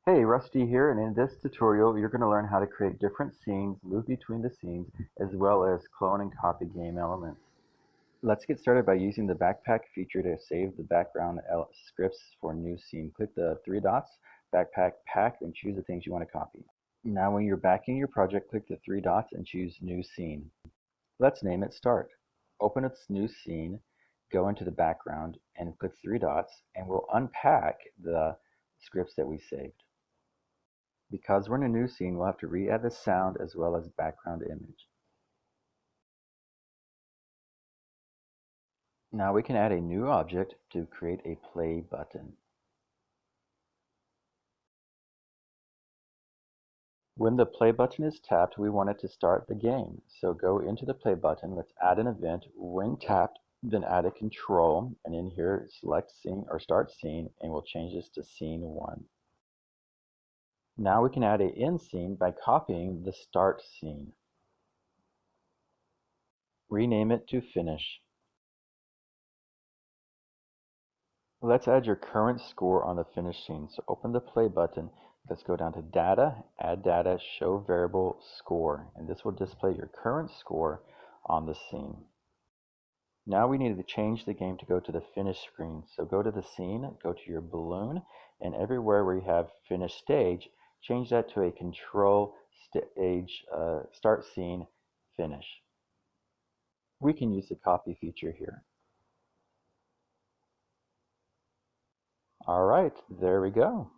Hey, Rusty here, and in this tutorial you're going to learn how to create different scenes, move between the scenes, as well as clone and copy game elements. Let's get started by using the backpack feature to save the background scripts for new scene. Click the three dots, backpack pack, and choose the things you want to copy. Now when you're back in your project, click the three dots and choose new scene. Let's name it Start. Open its new scene, go into the background, and click three dots, and we'll unpack the scripts that we saved. Because we're in a new scene, we'll have to re-add the sound as well as background image. Now we can add a new object to create a play button. When the play button is tapped, we want it to start the game. So go into the play button, let's add an event. When tapped, then add a control, and in here select scene or start scene, and we'll change this to scene 1. Now we can add a end scene by copying the start scene. Rename it to finish. Let's add your current score on the finish scene. So open the play button. Let's go down to data, add data, show variable score. And this will display your current score on the scene. Now we need to change the game to go to the finish screen. So go to the scene, go to your balloon, and everywhere where you have finish stage, change that to a control stage, start scene, finish. We can use the copy feature here. All right, there we go.